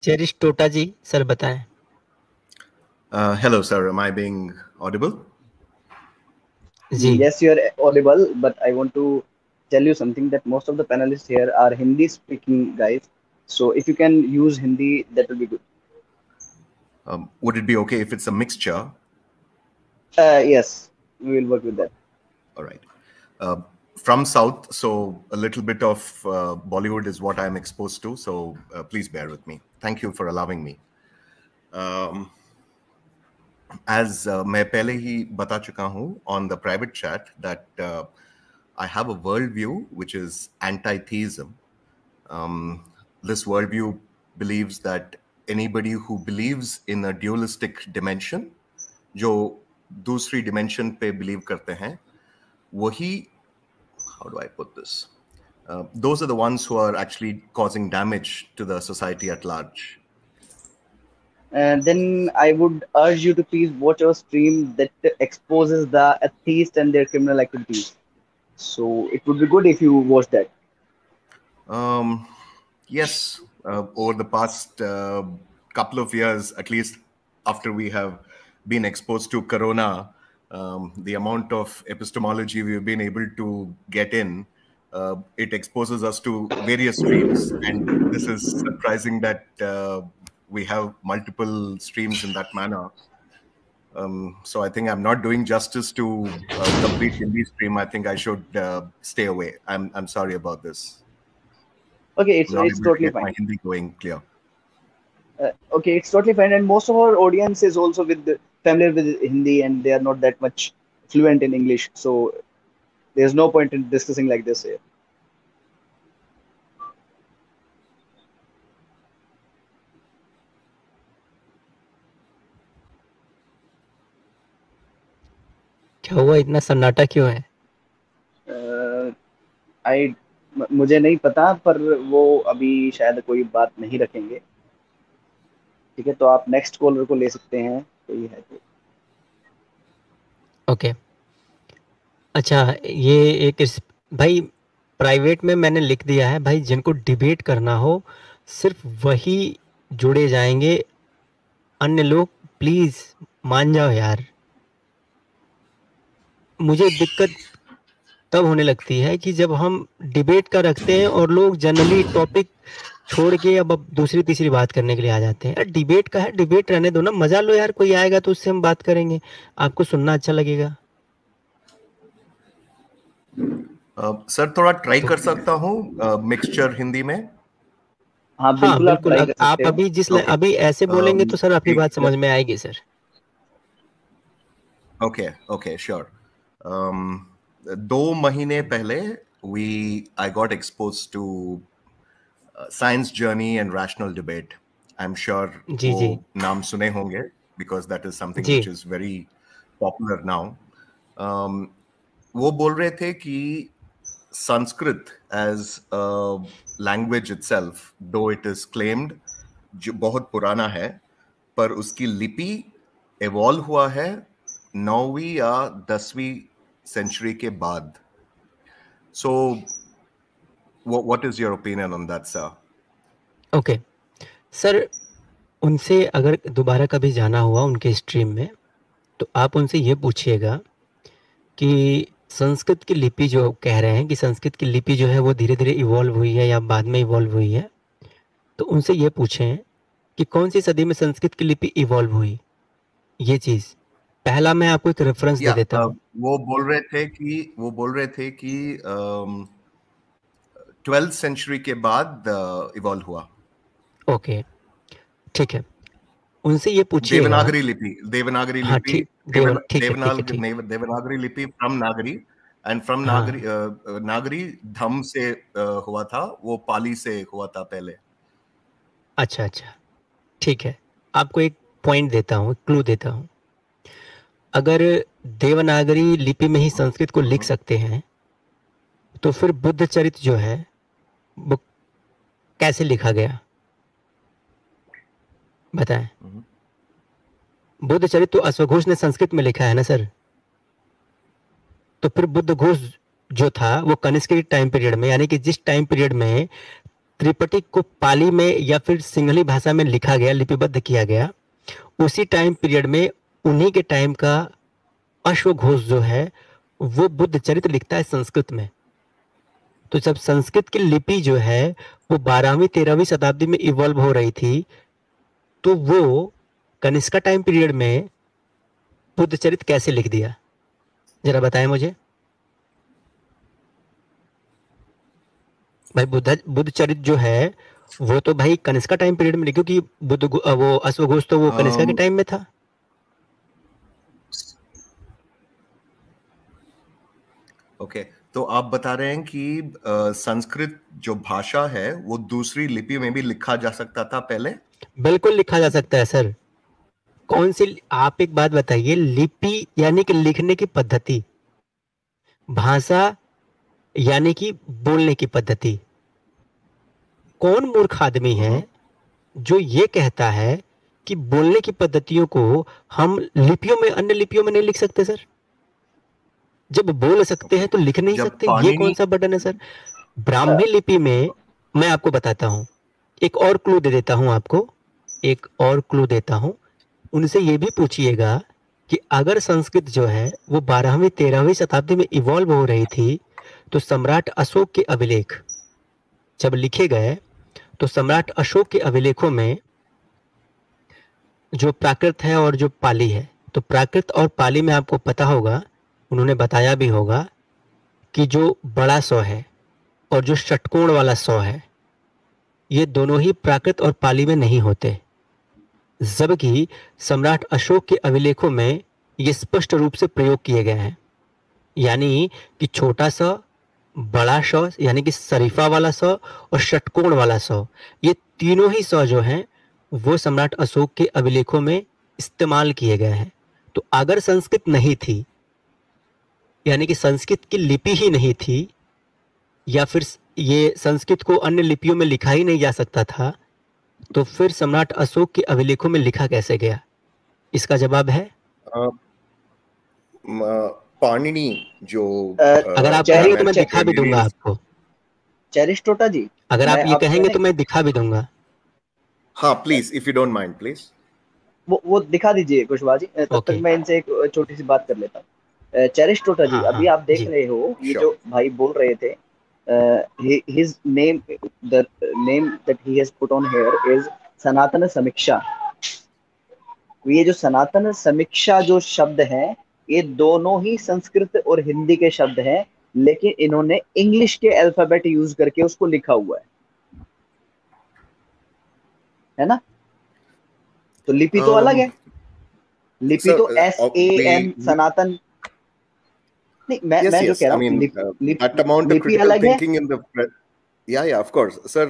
Cherish Tota ji sir बताएं। Hello, sir. Am I being audible? जी Yes, you're audible, but I want to tell you something that most of the panelists here are Hindi speaking guys. So if you can use Hindi, that will be good. Would it be okay if it's a mixture? Yes, we will work with that. All right. Uh, from South, so a little bit of Bollywood is what I'm exposed to. So please bear with me. Thank you for allowing me. As मैं पहले ही बता चुका हूँ on the private chat that I have a worldview which is anti-theism. This worldview believes that anybody who believes in a dualistic dimension, जो दूसरी dimension पे believe करते हैं, वही, how do I put this? Those are the ones who are actually causing damage to the society at large. And then I would urge you to please watch our stream that exposes the atheists and their criminal activities. So it would be good if you watch that. Yes, over the past couple of years, at least after we have been exposed to Corona, the amount of epistemology we've been able to get in, it exposes us to various streams. And this is surprising that we have multiple streams in that manner. So I think I'm not doing justice to complete Hindi stream. I think I should stay away. I'm sorry about this. Okay, I'm not it's able to totally get my fine. Hindi going clear. Okay, it's totally fine. And most of our audience is also familiar with Hindi, and they are not that much fluent in English. So there's no point in discussing like this here. क्या हुआ, इतना सन्नाटा क्यों है? मुझे नहीं पता, पर वो अभी शायद कोई बात नहीं रखेंगे। ठीक है, तो आप नेक्स्ट कॉलर को ले सकते हैं, कोई है तो। ओके अच्छा, ये एक भाई प्राइवेट में मैंने लिख दिया है भाई, जिनको डिबेट करना हो सिर्फ वही जुड़े जाएंगे, अन्य लोग प्लीज मान जाओ यार। मुझे दिक्कत तब होने लगती है कि जब हम डिबेट का रखते हैं और लोग जनरली टॉपिक छोड़ के अब दूसरी तीसरी बात करने के लिए आ जाते हैं। यार डिबेट का है, डिबेट रहने दो ना, मजा लो यार, कोई आएगा तो उससे हम बात करेंगे, आपको सुनना अच्छा लगेगा। सर थोड़ा ट्राई कर सकता हूँ मिक्सचर हिंदी में। हाँ बिल्कुल, आप ट्राई कर सकते आप हो। अभी अभी ऐसे बोलेंगे तो सर आपकी बात समझ में आएगी सर। Okay sure. 2 महीने पहले I got exposed to science journey and rational debate. I'm sure वो नाम सुने होंगे because that is something which is very popular now. वो बोल रहे थे कि Sanskrit as a language itself, though it is claimed जो बहुत पुराना है, पर उसकी लिपि evolve हुआ है 9वीं या 10वीं सेंचुरी के बाद। So what is your opinion on that, sir? Okay, sir उनसे अगर दोबारा कभी जाना हुआ उनके स्ट्रीम में तो आप उनसे ये पूछिएगा कि संस्कृत की लिपि जो कह रहे हैं कि संस्कृत की लिपि जो है वो धीरे धीरे इवॉल्व हुई है या बाद में इवॉल्व हुई है, तो उनसे ये पूछें कि कौन सी सदी में संस्कृत की लिपि इवॉल्व हुई। ये चीज पहला मैं आपको एक रेफरेंस दे देता हूँ। वो बोल रहे थे कि 12th सेंचुरी के बाद इवॉल्व हुआ। ओके ठीक है, उनसे ये पूछिए देवनागरी लिपि फ्रॉम नागरी एंड फ्रॉम नागरी धम से हुआ था, वो पाली से हुआ था पहले। अच्छा ठीक है, आपको एक पॉइंट देता हूँ, क्लू देता हूँ। अगर देवनागरी लिपि में ही संस्कृत को लिख सकते हैं तो फिर बुद्ध चरित्र जो है वो कैसे लिखा गया बताएं। बुद्ध चरित्र तो अश्वघोष ने संस्कृत में लिखा है ना सर, तो फिर बुद्ध घोष जो था वो कनिष्क के टाइम पीरियड में, यानी कि जिस टाइम पीरियड में त्रिपिटक को पाली में या फिर सिंहली भाषा में लिखा गया, लिपिबद्ध किया गया, उसी टाइम पीरियड में उन्हीं के टाइम का अश्वघोष जो है वो बुद्ध चरित्र लिखता है संस्कृत में। तो जब संस्कृत की लिपि जो है वो 12वीं 13वीं शताब्दी में इवॉल्व हो रही थी, तो वो कनिष्का टाइम पीरियड में बुद्ध चरित्र कैसे लिख दिया, जरा बताएं मुझे भाई। बुद्ध चरित्र जो है वो तो भाई कनिष्का टाइम पीरियड में लिखो कि वो अश्वघोष तो वो कनिष्का के टाइम में था। ओके तो आप बता रहे हैं कि संस्कृत जो भाषा है वो दूसरी लिपि में भी लिखा जा सकता था पहले? बिल्कुल लिखा जा सकता है सर। कौन सी, आप एक बात बताइए, लिपि यानी कि लिखने की पद्धति, भाषा यानी कि बोलने की पद्धति। कौन मूर्ख आदमी है जो ये कहता है कि बोलने की पद्धतियों को हम लिपियों में, अन्य लिपियों में नहीं लिख सकते सर? जब बोल सकते हैं तो लिख नहीं सकते, ये कौन सा बटन है सर? ब्राह्मी लिपि में, मैं आपको बताता हूं, एक और क्लू दे देता हूं आपको, एक और क्लू देता हूं। उनसे ये भी पूछिएगा कि अगर संस्कृत जो है वो 12वीं 13वीं शताब्दी में इवॉल्व हो रही थी, तो सम्राट अशोक के अभिलेख जब लिखे गए, तो सम्राट अशोक के अभिलेखों में जो प्राकृत है और जो पाली है, तो प्राकृत और पाली में आपको पता होगा, उन्होंने बताया भी होगा कि जो बड़ा सौ है और जो षटकोण वाला सौ है, ये दोनों ही प्राकृत और पाली में नहीं होते, जबकि सम्राट अशोक के अभिलेखों में ये स्पष्ट रूप से प्रयोग किए गए हैं। यानी कि छोटा सा, बड़ा सौ यानी कि शरीफा वाला सौ और षटकोण वाला सौ, ये तीनों ही सौ जो हैं वो सम्राट अशोक के अभिलेखों में इस्तेमाल किए गए हैं। तो अगर संस्कृत नहीं थी, यानी कि संस्कृत की लिपि ही नहीं थी, या फिर ये संस्कृत को अन्य लिपियों में लिखा ही नहीं जा सकता था, तो फिर सम्राट अशोक के अभिलेखों में लिखा कैसे गया? इसका जवाब है पाणिनि जो अगर आप कहेंगे तो मैं दिखा भी दूंगा आपको। चेरिस्टोटा जी, अगर आप ये कहेंगे तो मैं दिखा भी दूंगा। हाँ please, if you don't mind please वो दिखा दीजिए कुशवाहा जी, तब तक मैं इनसे एक छोटी सी बात कर लेता हूँ। चेरिस्टोटा जी, अभी आप देख रहे हो, ये जो भाई बोल रहे थे, his name, the name that he has put on here is सनातन समीक्षा। ये जो सनातन समीक्षा जो शब्द है, ये दोनों ही संस्कृत और हिंदी के शब्द हैं, लेकिन इन्होंने इंग्लिश के अल्फाबेट यूज करके उसको लिखा हुआ है ना? तो लिपि तो अलग है, लिपि तो SAN सनातन नहीं, मैं जो कह रहा हूँ, लिपि अलग है। Yeah, of course, sir.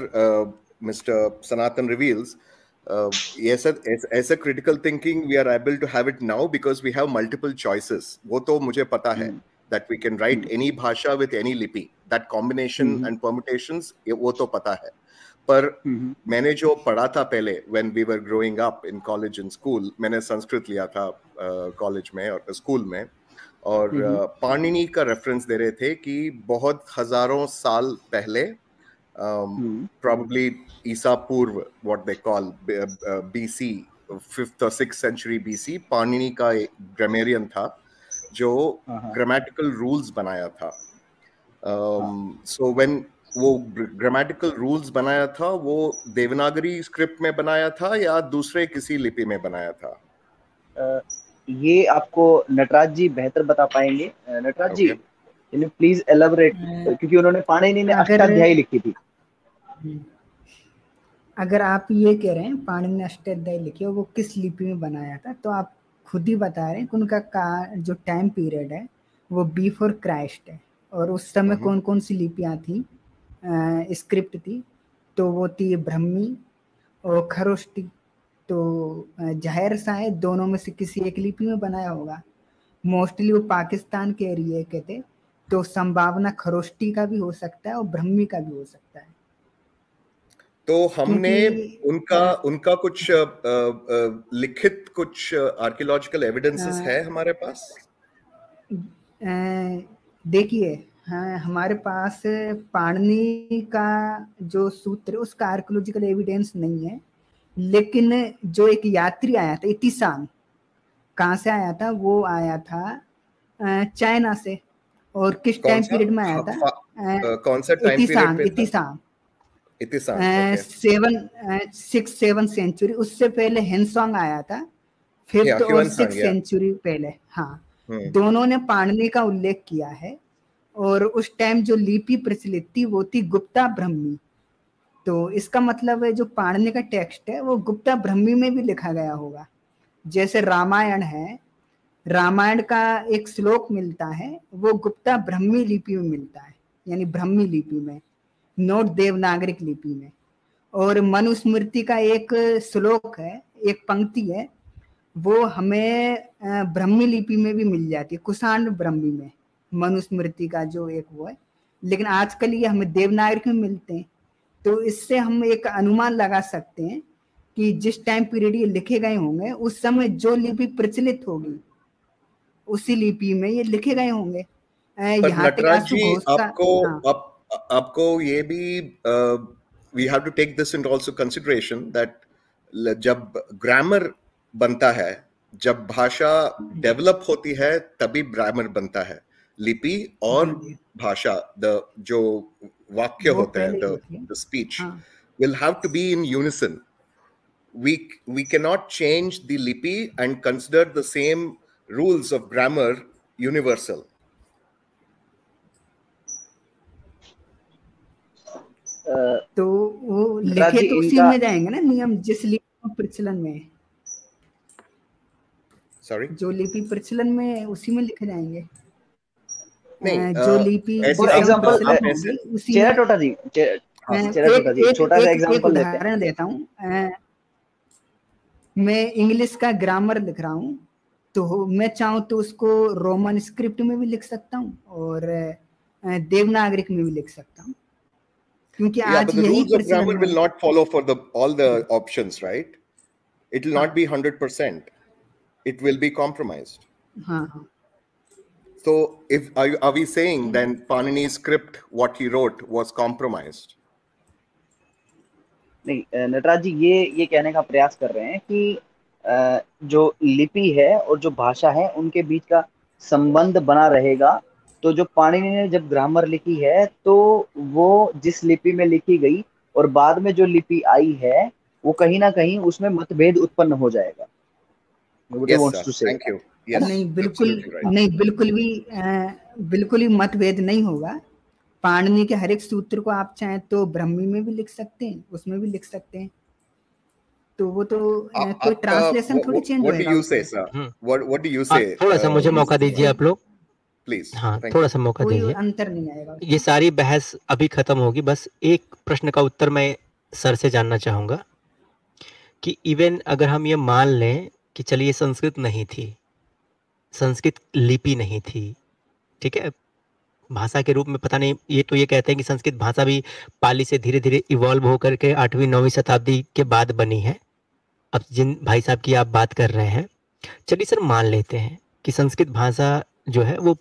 Mr. Sanatan reveals, yes, as a critical thinking, we are able to have it now because we have multiple choices. वो तो मुझे पता है that we can write any भाषा with any लिपि. That combination and permutations, वो तो पता है. पर मैंने जो पढ़ा था पहले, when we were growing up in college and school, मैंने संस्कृत लिया था कॉलेज में और स्कूल में, और पाणिनि का रेफरेंस दे रहे थे कि बहुत हजारों साल पहले, probably ईसा पूर्व, what they call BC, 5th or 6th century BC, Panini का एक ग्रामेरियन था जो ग्रामेटिकल रूल्स बनाया था। So when वो ग्रामेटिकल रूल्स बनाया था, वो देवनागरी स्क्रिप्ट में बनाया था या दूसरे किसी लिपि में बनाया था? ये आपको नटराज जी बेहतर बता पाएंगे। नटराज जी, कैन यू प्लीज एलैबोरेट, क्योंकि उन्होंने पाणिनि ने अष्टाध्यायी लिखी थी। अगर आप ये कह रहे हैं पाणिनि ने अष्टाध्यायी लिखी, वो किस लिपि में बनाया था, तो आप खुद ही बता रहे हैं कि उनका जो टाइम पीरियड है वो बिफोर क्राइस्ट है, और उस समय कौन कौन सी लिपियां थी, स्क्रिप्ट थी, तो वो थी ब्रह्मी और खरोष्टी। तो जाहिर सा है दोनों में से किसी एक लिपि में बनाया होगा। मोस्टली वो पाकिस्तान के एरिया के थे, तो संभावना खरोष्टी का भी हो सकता है और ब्रह्मी का भी हो सकता है। तो हमने उनका कुछ लिखित कुछ आर्कियोलॉजिकल एविडेंसेस है हमारे पास? देखिए, हाँ, हमारे पास पाणिनि का जो सूत्र उसका आर्कियोलॉजिकल एविडेंस नहीं है, लेकिन जो एक यात्री आया था इतिसांग, कहाँ से आया था? वो आया था चाइना से। और किस टाइम पीरियड में आया था? कौन सा टाइम पीरियड पे? इतिसांग 6-7 सेंचुरी। उससे पहले हेनसोंग आया था 5th और 6th सेंचुरी पहले। हाँ, दोनों ने पाणिनि का उल्लेख किया है। और उस टाइम जो लिपि प्रचलित थी वो थी गुप्ता ब्रह्मी। तो इसका मतलब है जो पाणिनि का टेक्स्ट है वो गुप्ता ब्रह्मी में भी लिखा गया होगा। जैसे रामायण है, रामायण का एक श्लोक मिलता है वो गुप्ता ब्रह्मी लिपि में मिलता है, यानी ब्रह्मी लिपि में, नोट देवनागरिक लिपि में। और मनुस्मृति का एक श्लोक है, एक पंक्ति है, वो हमें ब्रह्मी लिपि में भी मिल जाती है, कुषाण ब्रह्मी में, मनुस्मृति का जो एक वो है। लेकिन आजकल ये हमें देवनागरिक में मिलते हैं। तो इससे हम एक अनुमान लगा सकते हैं कि जिस टाइम पीरियड ये लिखे गए होंगे उस समय जो लिपि प्रचलित होगी उसी लिपि में ये लिखे गए होंगे। यहाँ तक आशु घोष का आपको ये भी we have to take this into also consideration that जब ग्रामर बनता है, जब भाषा डेवलप होती है तभी ग्रामर बनता है। लिपि और भाषा, जो वाक्य होते हैं, the speech will have to be in unison. We cannot change the lipi and consider the same rules of grammar universal. तो वो लिखे तो उसी में जाएंगे ना नियम, जिस लिपि प्रचलन में, सॉरी, जो लिपि प्रचलन में उसी में लिखे जाएंगे। नहीं, जो लिपि फॉर एग्जांपल चेरा टोटा जी, छोटा सा एग्जांपल उदाहरण देता हूँ। मैं इंग्लिश का ग्रामर लिख रहा हूँ, तो मैं चाहूँ तो उसको रोमन स्क्रिप्ट में भी लिख सकता हूँ और देवनागरिक में भी लिख सकता हूँ, क्योंकि आज यही grammar will not follow for all the options, right? It will not be 100%. It will be compromised. हाँ. So are we saying then Panini's script, what he wrote, was compromised? नहीं, नटराज जी ये कहने का प्रयास कर रहे हैं कि जो लिपि है और जो भाषा है उनके बीच का संबंध बना रहेगा। तो जो पाणिनि ने जब ग्रामर लिखी है तो वो जिस लिपि में लिखी गई और बाद में जो लिपि आई है वो कहीं ना कहीं उसमें मतभेद उत्पन्न हो जाएगा। Thank you. Yes, नहीं, बिल्कुल ही मतभेद नहीं होगा। पाणिनि के हर एक सूत्र को आप चाहें तो ब्रह्मी में भी लिख सकते हैं, उसमें भी लिख सकते हैं। तो वो तो कोई ट्रांसलेशन थोड़ी चेंज होएगा। What do you say, sir? What do you say? थोड़ा सा मुझे मौका दीजिए आप लोग, प्लीज। हाँ, थोड़ा सा मौका दीजिए। अंतर नहीं आएगा। ये सारी बहस अभी खत्म होगी, बस एक प्रश्न का उत्तर मैं सर से जानना चाहूंगा कि इवन अगर हम ये मान लें कि चलिए संस्कृत नहीं थी, संस्कृत लिपि नहीं थी, ठीक है, भाषा के रूप में पता नहीं, ये तो ये कहते हैं कि संस्कृत भाषा भी पाली से धीरे धीरे इवॉल्व होकर के 8वीं-9वीं शताब्दी के बाद बनी है। अब जिन भाई साहब की आप बात कर रहे हैं, चलिए सर मान लेते हैं कि संस्कृत भाषा जो है वो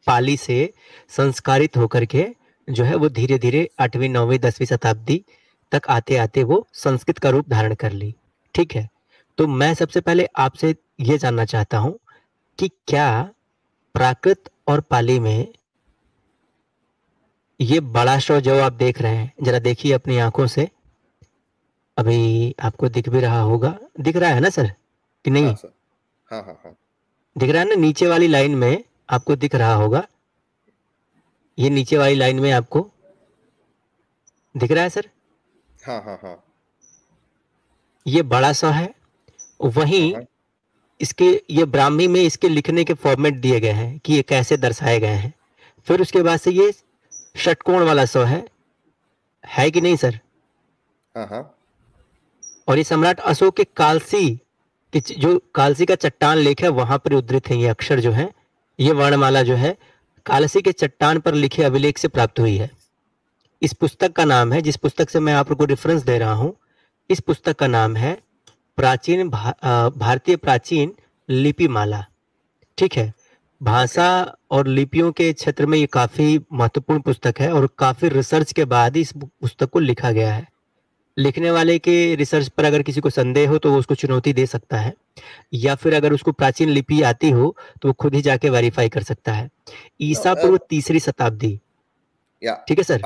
पाली से संस्कारित होकर के जो है वो धीरे धीरे 8वीं 9वीं 10वीं शताब्दी तक आते आते वो संस्कृत का रूप धारण कर ली, ठीक है। तो मैं सबसे पहले आपसे ये जानना चाहता हूँ कि क्या प्राकृत और पाली में ये बड़ा शो जो आप देख रहे हैं, जरा देखिए अपनी आंखों से, अभी आपको दिख भी रहा होगा, दिख रहा है ना सर कि नहीं? हाँ सर, हाँ। दिख रहा है ना, नीचे वाली लाइन में आपको दिख रहा होगा, ये नीचे वाली लाइन में आपको दिख रहा है सर? हाँ। ये बड़ा सा है, वहीं इसके ये ब्राह्मी में इसके लिखने के फॉर्मेट दिए गए हैं कि ये कैसे दर्शाए गए हैं। फिर उसके बाद से ये षटकोण वाला सौ है कि नहीं सर? हाँ। और ये सम्राट अशोक के कालसी कि जो कालसी का चट्टान लेख है वहां पर उद्धृत है, ये अक्षर जो है, ये वर्णमाला जो है कालसी के चट्टान पर लिखे अभिलेख से प्राप्त हुई है। इस पुस्तक का नाम है, जिस पुस्तक से मैं आप लोगों को रेफरेंस दे रहा हूं, इस पुस्तक का नाम है भारतीय प्राचीन लिपि माला, ठीक है। भाषा और लिपियों के क्षेत्र में ये काफी महत्वपूर्ण पुस्तक है और काफी रिसर्च के बाद ही इस पुस्तक को लिखा गया है। लिखने वाले के रिसर्च पर अगर किसी को संदेह हो तो वो उसको चुनौती दे सकता है, या फिर अगर उसको प्राचीन लिपि आती हो तो वो खुद ही जाके वेरीफाई कर सकता है। ईसा पूर्व 3री शताब्दी, ठीक है सर,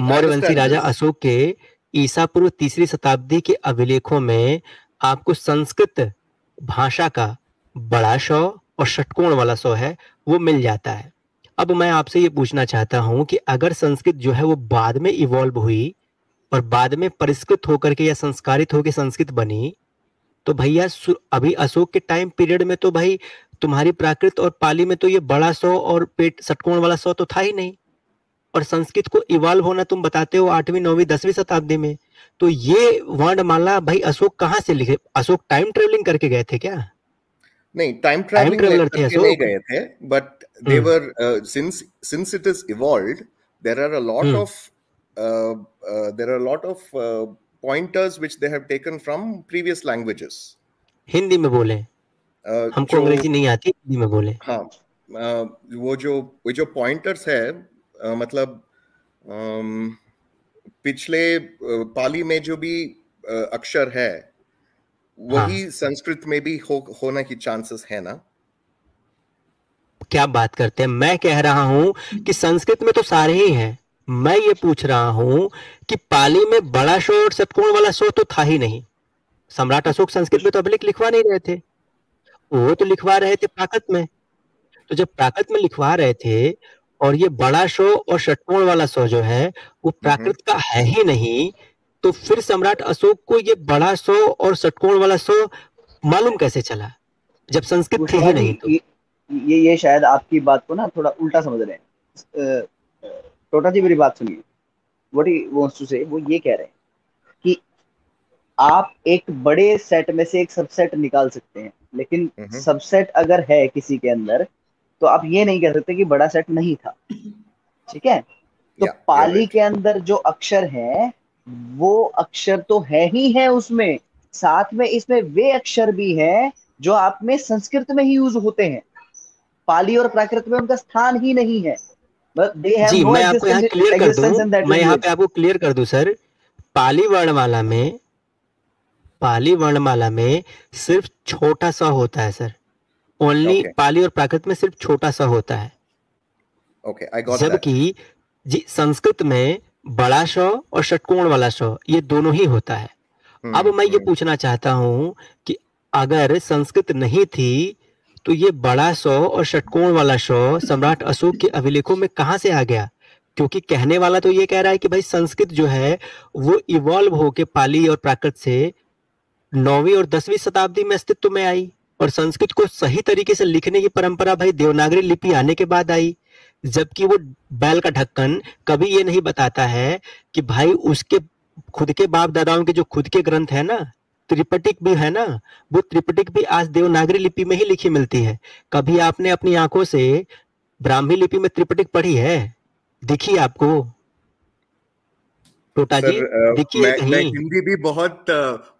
मौर्यवंशी राजा अशोक के ईसा पूर्व 3री शताब्दी के अभिलेखों में आपको संस्कृत भाषा का बड़ा शौ और षटकोण वाला शौ है वो मिल जाता है। अब मैं आपसे ये पूछना चाहता हूं कि अगर संस्कृत जो है वो बाद में इवॉल्व हुई और बाद में परिष्कृत होकर के या संस्कारित होकर संस्कृत बनी, तो भैया अभी अशोक के टाइम पीरियड में तो भाई तुम्हारी प्राकृत और पाली में तो ये बड़ा सौ और पेट षटकोण वाला सौ तो था ही नहीं, और संस्कृत को इवॉल्व होना तुम बताते हो 8वीं 9वीं 10वीं शताब्दी में। तो ये वर्णमाला भाई अशोक कहाँ से लिखे? अशोक टाइम ट्रेवलिंग करके गए थे क्या? नहीं, टाइम ट्रैवलिंग करके नहीं गए थे, but they were since it is evolved there are a lot of pointers which they have taken from previous languages. Hindi में बोले, हमको अंग्रेजी नहीं आती, हिंदी में बोले। हाँ, वो जो पॉइंटर्स है, मतलब पिछले पाली में जो भी अक्षर है वही संस्कृत में भी होने की चांसेस है ना? क्या बात करते हैं, मैं कह रहा हूं कि संस्कृत में तो सारे ही हैं। मैं ये पूछ रहा हूं कि पाली में बड़ा शो और षटकोण वाला शो तो था ही नहीं। सम्राट अशोक संस्कृत में तो अभिलेख लिखवा नहीं रहे थे, वो तो लिखवा रहे थे प्राकृत में। तो जब प्राकृत में लिखवा रहे थे और ये बड़ा शो और षटकोण वाला शो जो है वो प्राकृत का है ही नहीं, तो फिर सम्राट अशोक को ये बड़ा शो और षटकोण वाला शो मालूम कैसे चला जब संस्कृत थी ही नहीं? तो ये शायद आपकी बात को ना थोड़ा उल्टा समझ रहे हैं। टोटा जी मेरी बात सुनिए, व्हाट ही वांट्स टू से, वो ये कह रहे हैं कि आप एक बड़े सेट में से एक सबसेट निकाल सकते हैं, लेकिन सबसेट अगर है किसी के अंदर तो आप ये नहीं कह सकते कि बड़ा सेट नहीं था। ठीक है, तो पाली के अंदर जो अक्षर है वो अक्षर तो है ही है उसमें, साथ में इसमें वे अक्षर भी हैं जो आप में संस्कृत में ही यूज होते हैं, पाली और प्राकृत में उनका स्थान ही नहीं है। जी, मैं आपको यहाँ क्लियर कर दूं, मैं यहाँ पे आपको क्लियर कर दूं सर, पाली वर्णमाला में सिर्फ छोटा सा होता है सर, ओनली पाली और प्राकृत में सिर्फ छोटा सा होता है। जबकि जी संस्कृत में बड़ा शौ और षटकोण वाला शौ ये दोनों ही होता है। अब मैं ये पूछना चाहता हूं कि अगर संस्कृत नहीं थी तो ये बड़ा शौ और षटकोण वाला शौ सम्राट अशोक के अभिलेखों में कहां से आ गया? क्योंकि कहने वाला तो ये कह रहा है कि भाई संस्कृत जो है वो इवॉल्व होके पाली और प्राकृत से 9वीं और 10वीं शताब्दी में अस्तित्व में आई, और संस्कृत को सही तरीके से लिखने की परंपरा भाई देवनागरी लिपि आने के बाद आई। जबकि वो बैल का ढक्कन कभी ये नहीं बताता है कि भाई उसके खुद के बाप दादाओं के जो खुद के ग्रंथ है ना, त्रिपिटक भी है ना, वो त्रिपिटक भी आज देवनागरी लिपि में ही लिखी मिलती है। कभी आपने अपनी आंखों से ब्राह्मी लिपि में त्रिपिटक पढ़ी है? दिखी आपको टोटा जी? दिखी है कहीं? मैं हिंदी भी बहुत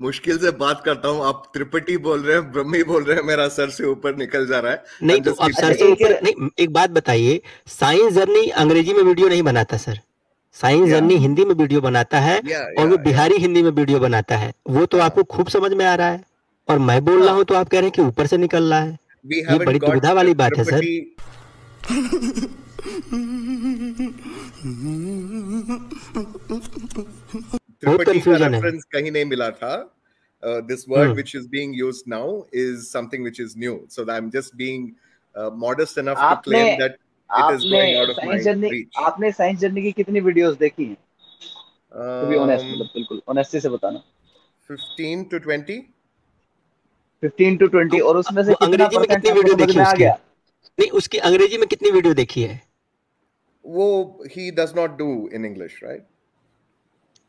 मुश्किल से बात करता हूँ, आप त्रिपिटक बोल रहे हैं, ब्रह्मी बोल रहे हैं, मेरा सर से ऊपर निकल जा रहा है। नहीं तो अब सर से ऊपर नहीं, एक बात बताइए, साइंस जर्नी अंग्रेजी में वीडियो नहीं बनाता सर, साइंस जर्नी हिंदी में वीडियो बनाता है, और वो बिहारी हिंदी में वीडियो बनाता है, वो तो आपको खूब समझ में आ रहा है, और मैं बोल रहा हूँ तो आप कह रहे हैं कि ऊपर से निकल रहा है। ये बड़ी दुविधा वाली बात है सर। बहुत कंफ्यूजन है, कहीं नहीं मिला था। This word which is being used now is something which is new, so I'm just being modest enough to claim that it is going out of my reach. आपने साइंस जर्नी की कितनी videos देखी हैं? To be honest, मतलब बिल्कुल honesty से बताना। 15 to 20 और उसमें से अंग्रेजी में कितनी वीडियो देखी उसकी? नहीं, उसकी अंग्रेजी में कितनी वीडियो देखी है? वो he does not do in English, right?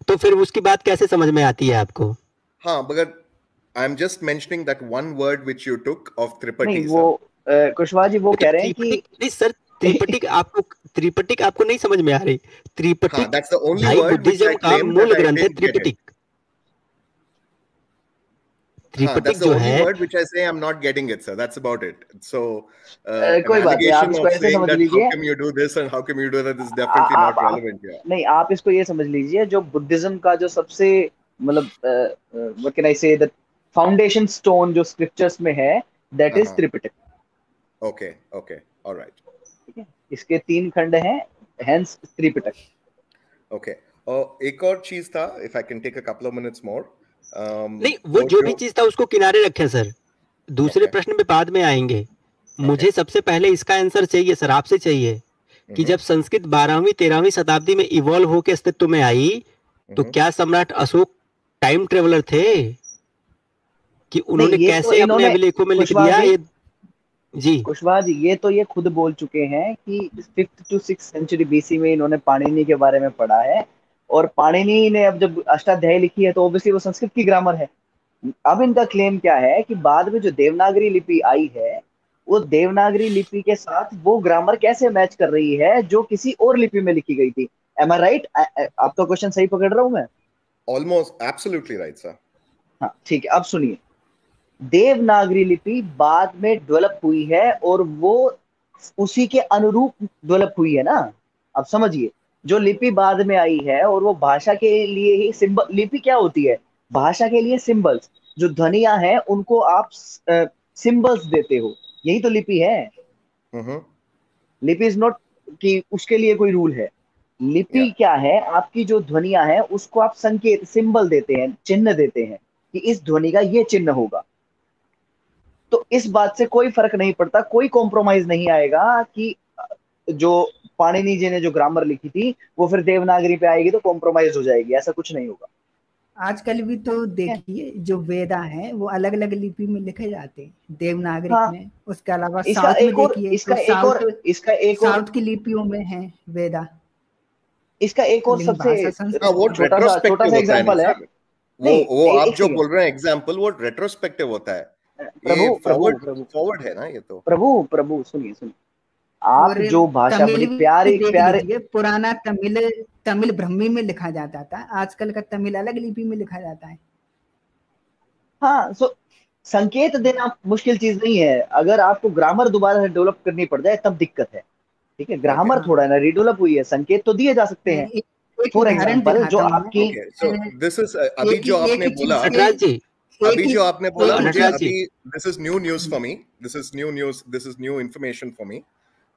तो फिर उसकी बात कैसे समझ में आती है आपको? हाँ, मगर I'm just mentioning that one word which you took of Tripati. नहीं, वो कुशवाहा जी वो कह रहे हैं कि नहीं सर, त्रिपिटक आपको नहीं समझ में आ रही? त्रिपिटक भाई बुद्धिज्म का मूल ग्रंथ है त्रिपिटक। त्रिपिटक जो है, word which I say I'm not getting it, sir. That's about it. So कोई बात नहीं, आप इसको ऐसे समझ लीजिए, how come you do this and how come you do that is definitely not relevant here. नहीं, आप इसको ये समझ लीजिए, जो बुद्धिज्म का जो सबसे मतलब what can I say, the foundation stone जो स्क्रिप्चर्स में है, that is Tripitaka. Okay, all right. ठीक है, इसके 3 खंड हैं, hence त्रिपिटक. Okay. और एक और चीज था, if I can take a couple of minutes more. नहीं, वो जो भी चीज था उसको किनारे रखें सर, दूसरे प्रश्न में बाद में आएंगे. मुझे सबसे पहले इसका आंसर चाहिए सर, आपसे चाहिए कि जब संस्कृत 12वीं 13वीं शताब्दी में इवॉल्व होकर अस्तित्व में आई, तो क्या सम्राट अशोक टाइम ट्रेवलर थे कि उन्होंने कैसे अपने अभिलेखों में लिख दिया? ये जी कुशवाहा जी, ये खुद बोल चुके हैं कि 5th to 6th century BC में इन्होंने पाणिनि के बारे में पढ़ा है, और पाणिनि ने अब जब अष्टाध्यायी लिखी है तो ऑब्वियसली वो संस्कृत की ग्रामर है. अब इनका क्लेम क्या है कि बाद में जो देवनागरी लिपि आई है, वो देवनागरी लिपि के साथ वो ग्रामर कैसे मैच कर रही है जो किसी और लिपि में लिखी गई थी. एम आई राइट? आपका क्वेश्चन सही पकड़ रहा हूं मैं? Almost absolutely right sir. हाँ ठीक है, अब सुनिए, देवनागरी लिपि बाद में डेवलप हुई है और वो उसी के अनुरूप डेवलप हुई है ना. अब समझिए, जो लिपि बाद में आई है और वो भाषा के लिए ही सिंबल, लिपि क्या होती है? भाषा के लिए सिंबल्स, जो ध्वनियां हैं उनको आप सिंबल्स देते हो, यही तो लिपि है. लिपि इज नॉट कि उसके लिए कोई रूल है. लिपि क्या है? आपकी जो ध्वनियां हैं उसको आप संकेत, सिंबल देते हैं, चिन्ह देते हैं कि इस ध्वनि का ये चिन्ह होगा. तो इस बात से कोई फर्क नहीं पड़ता, कोई कॉम्प्रोमाइज नहीं आएगा कि जो पाणिनि जी ने जो ग्रामर लिखी थी वो फिर देवनागरी पे आएगी तो कॉम्प्रोमाइज हो जाएगी, ऐसा कुछ नहीं होगा. आजकल भी तो देखिए जो वेदा है वो अलग अलग लिपि में लिखे जाते हैं, देवनागरी में. उसके अलावा साउथ में देखिए, साउथ की लिपियों में है वेदा. इसका एक और सबसे छोटा सा एग्जांपल है. वो आप जो बोल रहे हैं एग्जांपल, वो रेट्रोस्पेक्टिव होता है. फॉरवर्ड है ना ये तो. प्रभु सुनिए, आप जो भाषा बड़ी प्यारे पुराना तमिल ब्रह्मी में लिखा जाता था, आजकल का तमिल अलग लिपि में लिखा जाता है. हाँ, संकेत देना मुश्किल चीज नहीं है. अगर आपको ग्रामर दोबारा से डेवलप करनी पड़ जाए तब दिक्कत है. ठीक है, ग्रामर थोड़ा ना रीडेवलप हुई है, संकेत तो दिए जा सकते हैं. फॉर एग्जांपल जो आपकी दिस इज अभी जो आपने बोला, मुझे अभी this is new news for me, this is new information for me.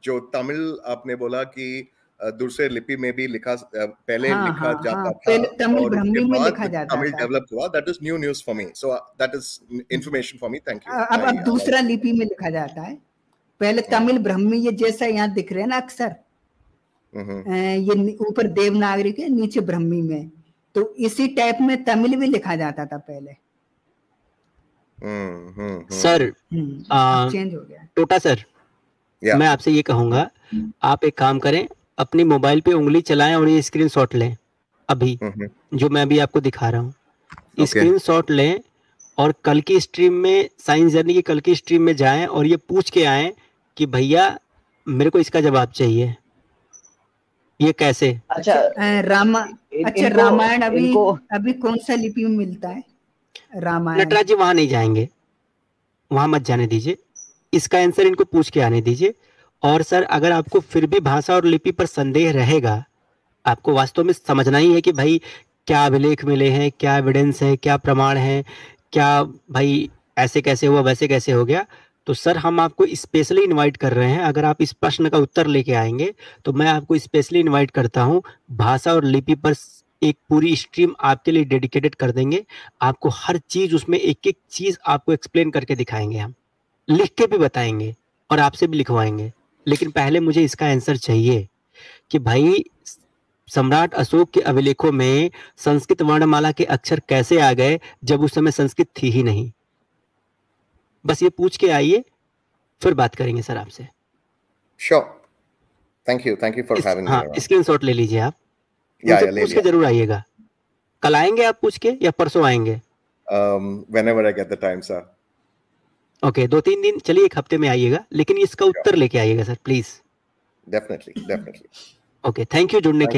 जो तमिल आपने बोला कि दूसरे लिपि में भी पहले लिखा जाता था, तमिल ब्रह्मी में लिखा जाता था, तमिल डेवलप हुआ. That is new news for me, so that is information for me. Thank you. अब दूसरा लिपि में लिखा जाता है. पहले तमिल ब्रह्मी, ये जैसा यहाँ दिख रहे हैं ना अक्सर, ये ऊपर देवनागरी के नीचे ब्रह्मी में, तो इसी टाइप में तमिल भी लिखा जाता था पहले. सर चेंज हो गया. टोटा सर, मैं आपसे ये कहूंगा, आप एक काम करें, अपनी मोबाइल पे उंगली चलाएं और ये स्क्रीनशॉट लें अभी, जो मैं अभी आपको दिखा रहा हूँ. स्क्रीनशॉट लें और कल की स्ट्रीम में, साइंस जर्नी की कल की स्ट्रीम में जाएं और ये पूछ के आएं कि भैया मेरे को इसका जवाब चाहिए, ये कैसे. अच्छा, रामायण अभी कौन सा लिपि में मिलता है? रामायण. नटराज जी वहां नहीं जाएंगे, वहां मत जाने दीजिए, इसका आंसर इनको पूछ के आने दीजिए. और सर, अगर आपको फिर भी भाषा और लिपि पर संदेह रहेगा, आपको वास्तव में समझना ही है कि भाई क्या अभिलेख मिले हैं, क्या एविडेंस है, क्या प्रमाण है, क्या भाई ऐसे कैसे हुआ, वैसे कैसे हो गया, तो सर हम आपको स्पेशली इनवाइट कर रहे हैं. अगर आप इस प्रश्न का उत्तर लेके आएंगे तो मैं आपको स्पेशली इनवाइट करता हूं. भाषा और लिपि पर एक पूरी स्ट्रीम आपके लिए डेडिकेटेड कर देंगे. आपको हर चीज उसमें एक एक चीज आपको एक्सप्लेन करके दिखाएंगे, हम लिख के भी बताएंगे और आपसे भी लिखवाएंगे. लेकिन पहले मुझे इसका आंसर चाहिए कि भाई सम्राट अशोक के अभिलेखों में संस्कृत वर्णमाला के अक्षर कैसे आ गए जब उस समय संस्कृत थी ही नहीं. बस ये पूछ के आइए, फिर बात करेंगे सर आपसे. Sure. Thank you for having me. Screenshot ले लीजिए आप, पूछ के जरूर आइएगा. कल आएंगे आप पूछ के या परसों आएंगे? Whenever I get the time, sir. Okay, 2-3 दिन, चलिए 1 हफ्ते में आइएगा, लेकिन इसका उत्तर लेके आइएगा sir please. Definitely. Okay, thank you जुड़ने के लिए.